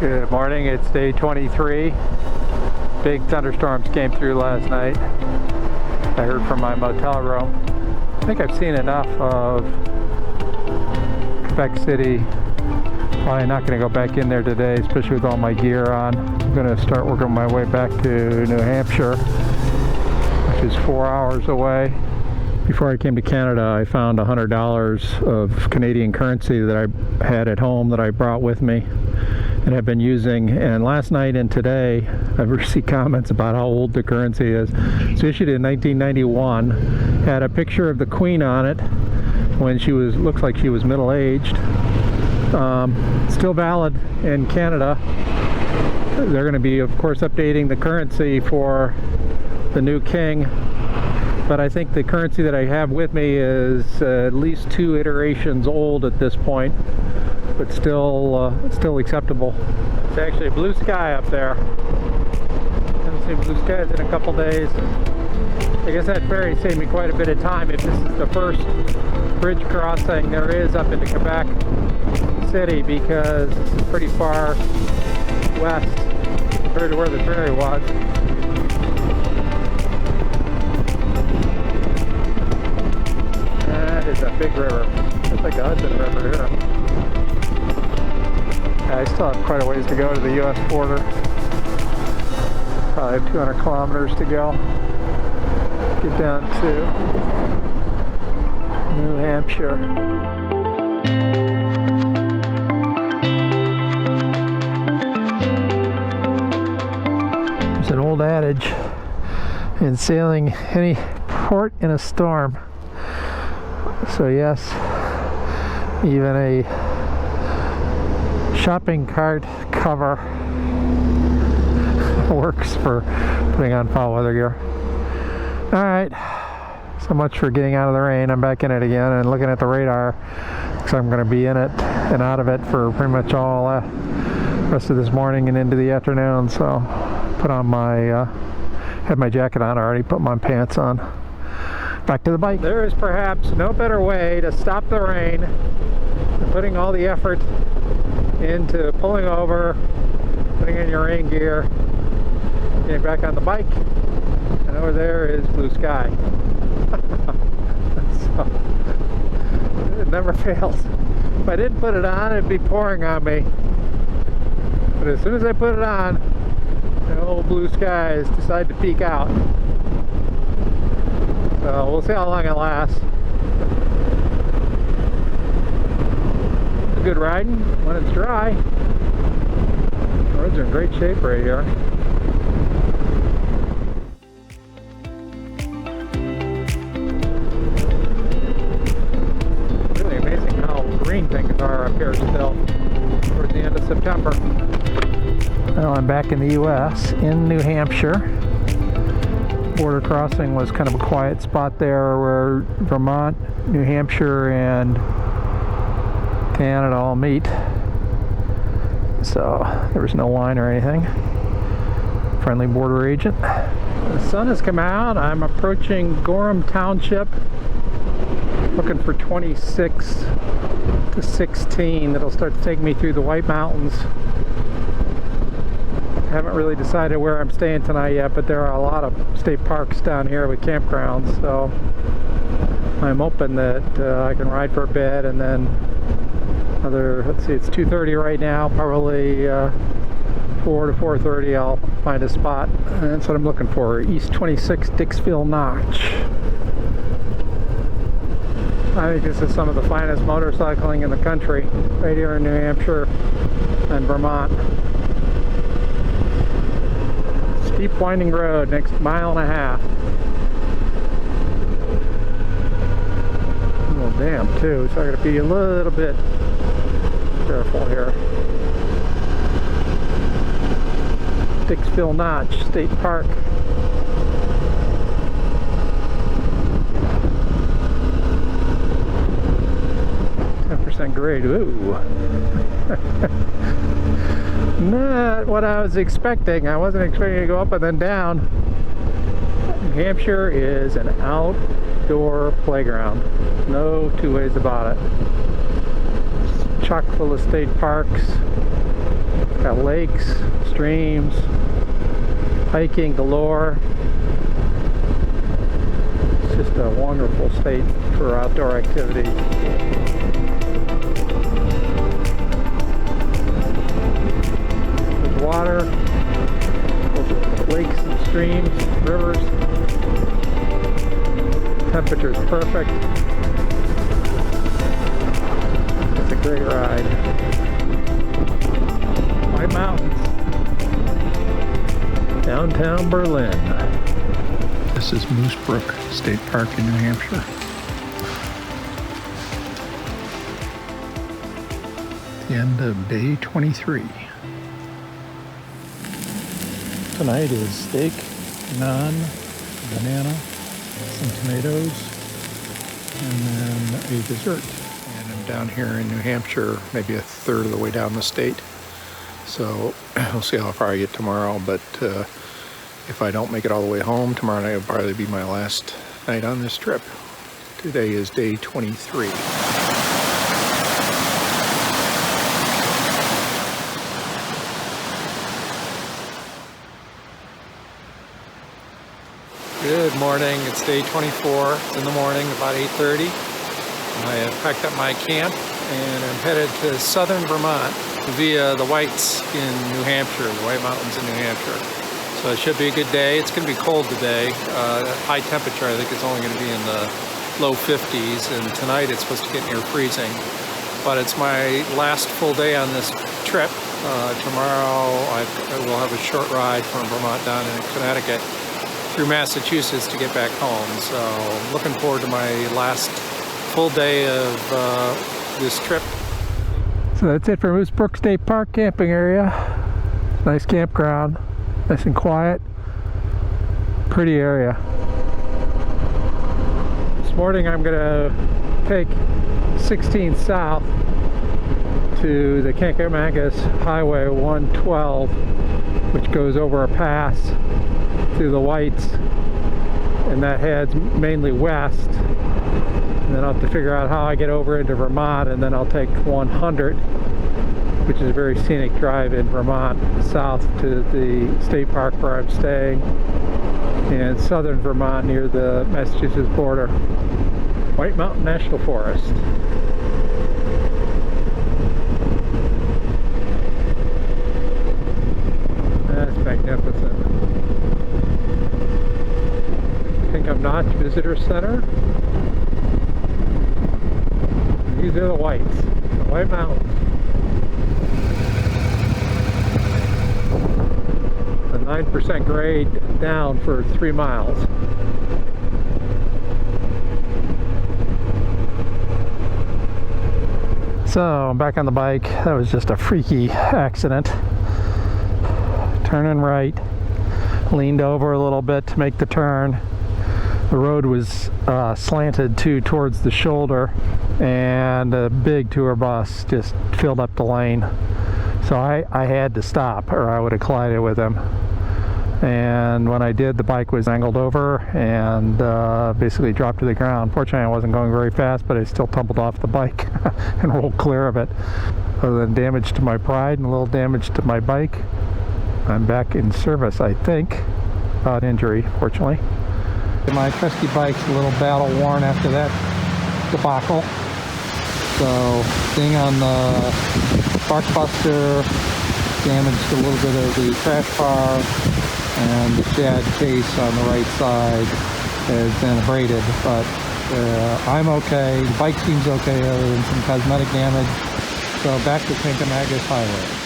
Good morning, it's day 23. Big thunderstorms came through last night. I heard from my motel room. I think I've seen enough of Quebec City. Probably not going to go back in there today, especially with all my gear on. I'm going to start working my way back to New Hampshire, which is 4 hours away. Before I came to Canada, I found $100 of Canadian currency that I had at home that I brought with me and have been using. And last night and today, I've received comments about how old the currency is. It's issued in 1991. Had a picture of the Queen on it when she was, looks like she was middle-aged. Still valid in Canada. They're going to be, of course, updating the currency for the new king. But I think the currency that I have with me is at least 2 iterations old at this point, but still acceptable. It's actually blue sky up there. Haven't seen blue skies in a couple days. I guess that ferry saved me quite a bit of time. If this is the first bridge crossing there is up into Quebec City, because it's pretty far west compared to where the ferry was. Is a big river. It's like the Hudson River here. I still have quite a ways to go to the U.S. border. Probably have 200 kilometers to go. Get down to New Hampshire. There's an old adage in sailing: any port in a storm. So yes, even a shopping cart cover works for putting on foul weather gear. Alright, so much for getting out of the rain. I'm back in it again and looking at the radar, because I'm going to be in it and out of it for pretty much all rest of this morning and into the afternoon. So put on my, had my jacket on already, put my pants on. Back to the bike. There is perhaps no better way to stop the rain than putting all the effort into pulling over, putting in your rain gear, getting back on the bike, and over there is blue sky. So, it never fails. If I didn't put it on, it'd be pouring on me. But as soon as I put it on, the old blue skies decide to peek out. So we'll see how long it lasts. It's good riding when it's dry. The roads are in great shape right here. Really amazing how green things are up here still towards the end of September. Well, I'm back in the U.S. in New Hampshire. Border crossing was kind of a quiet spot there where Vermont, New Hampshire, and Canada all meet. So there was no line or anything. Friendly border agent. The sun has come out. I'm approaching Gorham Township, looking for 26 to 16 that'll start to take me through the White Mountains. I haven't really decided where I'm staying tonight yet, but there are a lot of state parks down here with campgrounds, so I'm hoping that I can ride for a bit, and then let's see, it's 2:30 right now, probably 4 to 4:30 I'll find a spot, and that's what I'm looking for, East 26 Dixville Notch. I think this is some of the finest motorcycling in the country, right here in New Hampshire and Vermont. Steep winding road, next mile and a half. A little damp too, so I gotta be a little bit careful here. Dixville Notch State Park. Grade. Ooh. Not what I was expecting. I wasn't expecting to go up and then down. New Hampshire is an outdoor playground. No two ways about it. It's chock full of state parks. Got lakes, streams, hiking galore. It's just a wonderful state for outdoor activities. There's water, lakes and streams, rivers. Temperature's perfect. It's a great ride. White Mountains. Downtown Berlin. This is Moose Brook State Park in New Hampshire. The end of day 23. Tonight is steak, naan, banana, some tomatoes, and then a dessert. And I'm down here in New Hampshire, maybe a third of the way down the state. So we'll see how far I get tomorrow, but if I don't make it all the way home, tomorrow night will probably be my last night on this trip. Today is day 23. Good morning, it's day 24. It's in the morning, about 8:30. I have packed up my camp and I'm headed to southern Vermont via the Whites in New Hampshire, the White Mountains in New Hampshire. So it should be a good day. It's going to be cold today. High temperature, I think it's only going to be in the low 50s, and tonight it's supposed to get near freezing. But it's my last full day on this trip. Tomorrow I will have a short ride from Vermont down in Connecticut through Massachusetts to get back home. So I'm looking forward to my last full day of this trip. So that's it for Moose Brook State Park camping area. Nice campground, nice and quiet, pretty area. This morning I'm gonna take 16 south to the Kankamangas Highway 112, which goes over a pass through the Whites, and that heads mainly west. And then I'll have to figure out how I get over into Vermont, and then I'll take 100, which is a very scenic drive in Vermont, south to the state park where I'm staying in southern Vermont near the Massachusetts border. White Mountain National Forest. That's magnificent. Notch Visitor Center. These are the Whites, the White Mountains. A 9% grade down for 3 miles. So I'm back on the bike. That was just a freaky accident. Turning right, leaned over a little bit to make the turn. The road was slanted towards the shoulder, and a big tour bus just filled up the lane. So I had to stop or I would have collided with him. And when I did, the bike was angled over and basically dropped to the ground. Fortunately, I wasn't going very fast, but I still tumbled off the bike and rolled clear of it. Other than damage to my pride and a little damage to my bike, I'm back in service, I think, without injury, fortunately. My trusty bike's a little battle worn after that debacle. So, being on the Barkbuster, damaged a little bit of the crash bar, and the shad case on the right side has been abraded. But I'm okay. The bike seems okay other than some cosmetic damage. So back to Kankamangas Highway.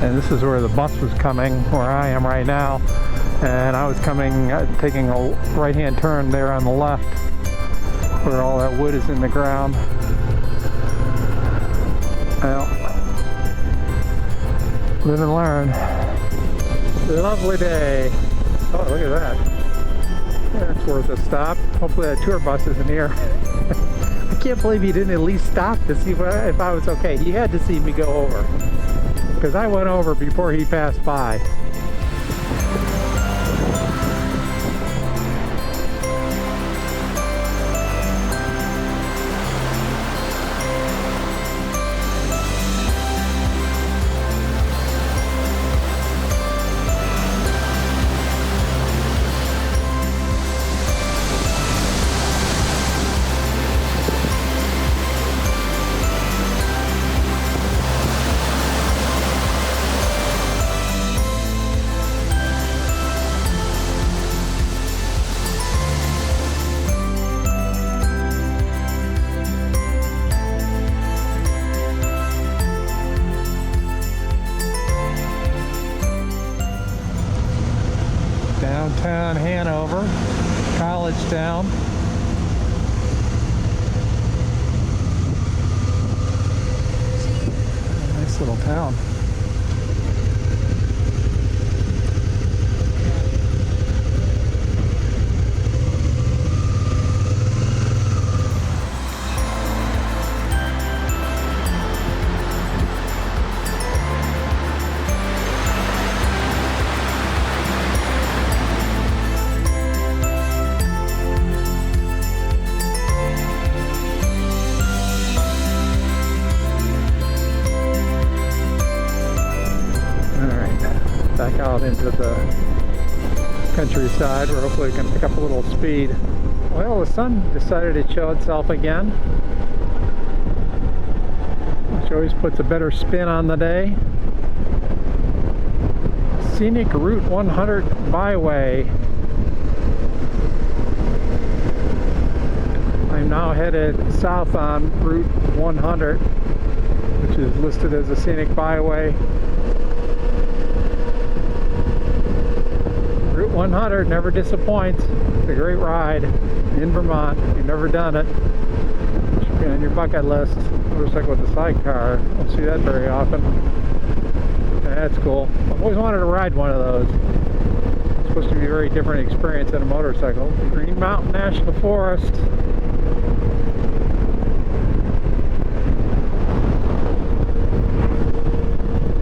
And this is where the bus was coming, where I am right now. And I was coming, taking a right-hand turn there on the left, where all that wood is in the ground. Well, live and learn. Lovely day. Oh, look at that. That's worth a stop. Hopefully that tour bus isn't here. I can't believe he didn't at least stop to see if I was okay. He had to see me go over, because I went over before he passed by. Downtown Hanover, college town. Nice little town. Back out into the countryside where hopefully we can pick up a little speed. Well, the sun decided to show itself again, which always puts a better spin on the day. Scenic Route 100 byway. I'm now headed south on Route 100, which is listed as a scenic byway. Route 100 never disappoints. It's a great ride in Vermont. If you've never done it, it should be on your bucket list. Motorcycle with a sidecar. Don't see that very often. That's cool. I've always wanted to ride one of those. It's supposed to be a very different experience than a motorcycle. Green Mountain National Forest.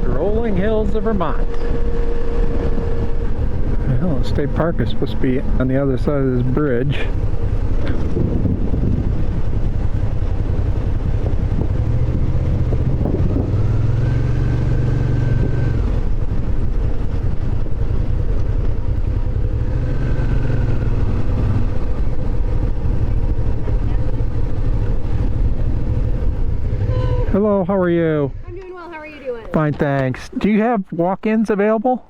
The rolling hills of Vermont. Well, the state park is supposed to be on the other side of this bridge. Hello, how are you? I'm doing well. How are you doing? Fine, thanks. Do you have walk-ins available?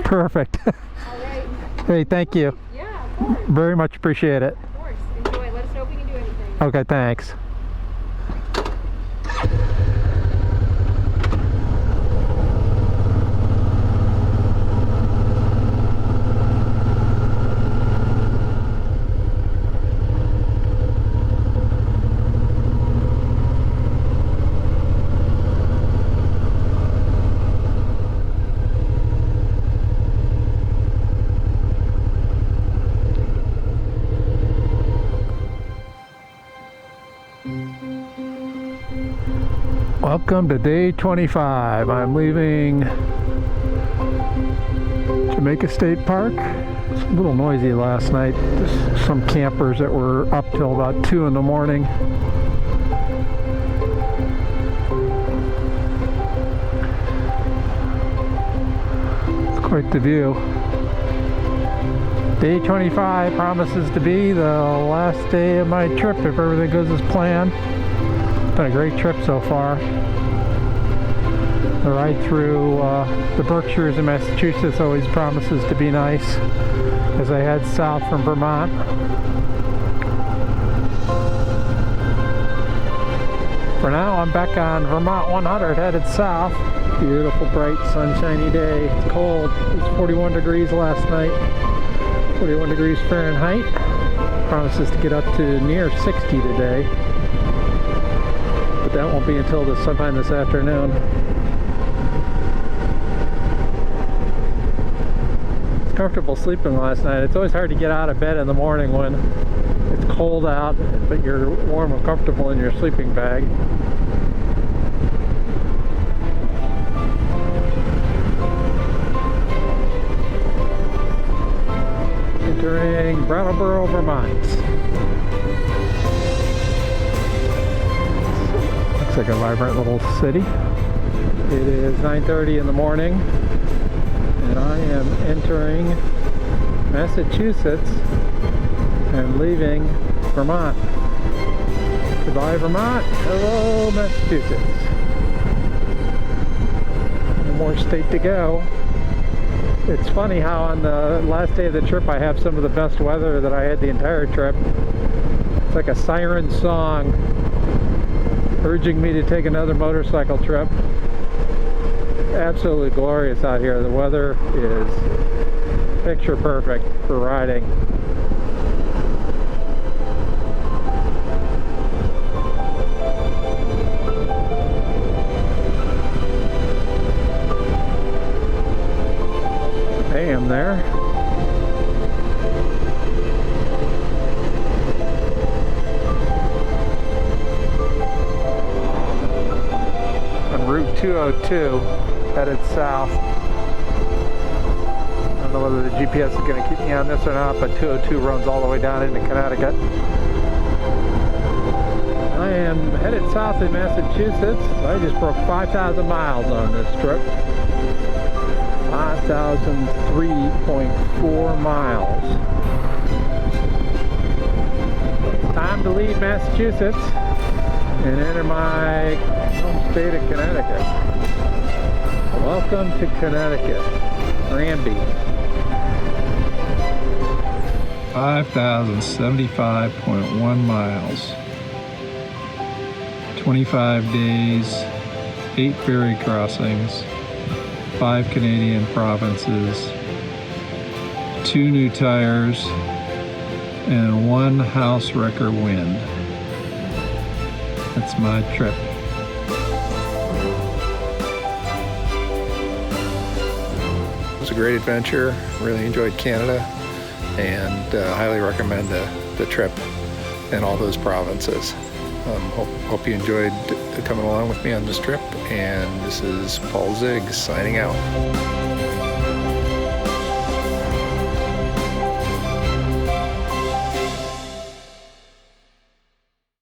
Perfect. All right. Hey, thank you. Yeah, of course. Very much appreciate it. Of course. Enjoy. Let us know if we can do anything. Okay, thanks. Welcome to day 25. I'm leaving Jamaica State Park. It's a little noisy last night. There's some campers that were up till about 2 in the morning. It's quite the view. Day 25 promises to be the last day of my trip if everything goes as planned. Been a great trip so far. The ride through the Berkshires in Massachusetts always promises to be nice as I head south from Vermont. For now, I'm back on Vermont 100 headed south. Beautiful, bright, sunshiny day. It's cold. It was 41 degrees last night. 41 degrees Fahrenheit. Promises to get up to near 60 today. But that won't be until sometime this afternoon. It's comfortable sleeping last night. It's always hard to get out of bed in the morning when it's cold out, but you're warm and comfortable in your sleeping bag. Entering Brattleboro, Vermont. Looks like a vibrant little city. It is 9:30 in the morning, and I am entering Massachusetts and leaving Vermont. Goodbye, Vermont. Hello, Massachusetts. One more state to go. It's funny how on the last day of the trip I have some of the best weather that I had the entire trip. It's like a siren song urging me to take another motorcycle trip. Absolutely glorious out here. The weather is picture perfect for riding. AM there. On Route 202, headed south. I don't know whether the GPS is going to keep me on this or not, but 202 runs all the way down into Connecticut. I am headed south in Massachusetts. I just broke 5,000 miles on this trip. 5,003.4 miles. It's time to leave Massachusetts and enter my home state of Connecticut. Welcome to Connecticut, Granby. 5,075.1 miles. 25 days, 8 ferry crossings, 5 Canadian provinces, 2 new tires, and 1 house wrecker wind. That's my trip. It was a great adventure. Really enjoyed Canada, and highly recommend the trip and all those provinces. Hope you enjoyed coming along with me on this trip, and this is Paul Zig signing out.